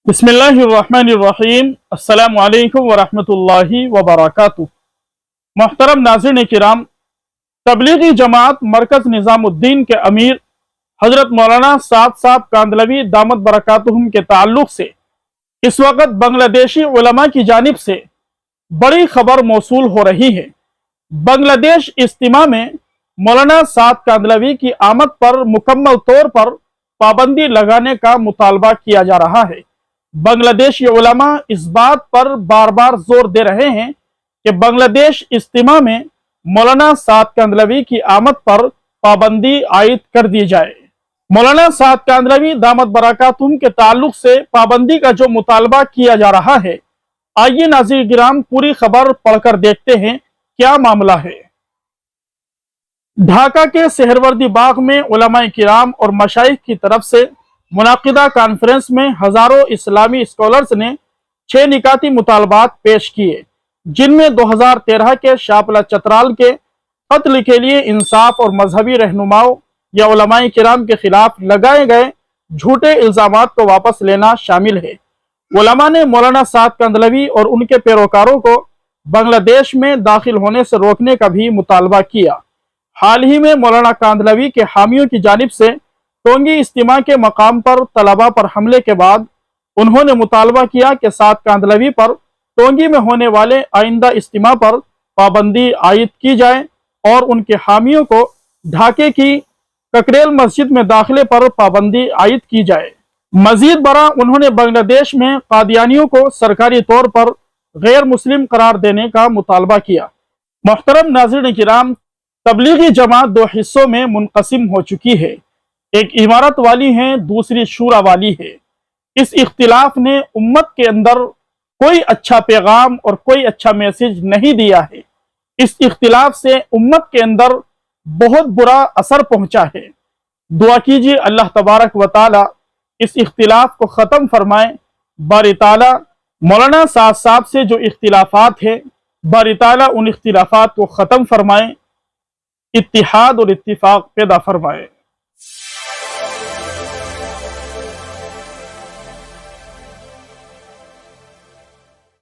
बिस्मिल्लाहिर्रहमानिर्रहीम। अस्सलामु अलैकुम वरहमतुल्लाहि वबरकातुहू। मोहतरम नाज़रीन किराम, तबलीगी जमात मरकज़ निज़ामुद्दीन के अमीर हज़रत मौलाना साद साहब कांदलवी दामत बरकातुहुम के ताल्लुक़ से इस वक्त बांग्लादेशी उलमा की जानिब से बड़ी खबर मौसूल हो रही है। बांग्लादेश इज्तिमा में मौलाना साद कांदलवी की आमद पर मुकम्मल तौर पर पाबंदी लगाने का मुतालबा किया जा रहा है। बांग्लादेशी उलमा इस बात पर बार बार जोर दे रहे हैं कि बांग्लादेश इज्तिमा में मौलाना साद कांदलवी की आमद पर पाबंदी आयद कर दी जाए। मौलाना साद कांदलवी दामत बरकातुहुम के ताल्लुक से पाबंदी का जो मुतालबा किया जा रहा है, आइए नाज़रीन किराम पूरी खबर पढ़कर देखते हैं क्या मामला है। ढाका के सहरवर्दी बाग में उलमा किराम और मशाइख की तरफ से मुनाकिदा कॉन्फ्रेंस में हजारों इस्लामी स्कॉलर्स ने 6 निकाती मुतालबात पेश किए, जिनमें 2013 के शापला चतराल के कत्ल के लिए इंसाफ और मजहबी रहनुमाओं या उलमा किराम के खिलाफ लगाए गए झूठे इल्जामात को वापस लेना शामिल है। उलमा ने मौलाना साद कांदलवी और उनके पैरोकारों को बांग्लादेश में दाखिल होने से रोकने का भी मुतालबा किया। हाल ही में मौलाना कांदलवी के हामियों की जानिब से टोंगी इज्तिमा के मकाम पर तलबा पर हमले के बाद उन्होंने मुतालबा किया कि साद कांदलवी पर टोंगी में होने वाले आइंदा इज्तिमा पर पाबंदी आयद की जाए और उनके हामियों को ढाके की ककरेल मस्जिद में दाखिले पर पाबंदी आयद की जाए। मजीद बरा उन्होंने बांग्लादेश में कादियानियों को सरकारी तौर पर गैर मुस्लिम करार देने का मुतालबा किया। मोहतरम नाज़रीन किराम, तबलीगी जमात 2 हिस्सों में मुनक़सिम हो चुकी है। एक इमारत वाली है, दूसरी शूरा वाली है। इस इख्तिलाफ ने उम्मत के अंदर कोई अच्छा पैगाम और कोई अच्छा मैसेज नहीं दिया है। इस इख्तिलाफ से उम्मत के अंदर बहुत बुरा असर पहुंचा है। दुआ कीजिए अल्लाह तबारक व तआला इस इख्तिलाफ को ख़त्म फरमाए। बारी ताला मौलाना साद साहब से जो इख्तिलाफात है, बारी ताला उन इख्तिलाफात को ख़त्म फरमाए, इत्तिहाद और इत्तिफाक पैदा फरमाए।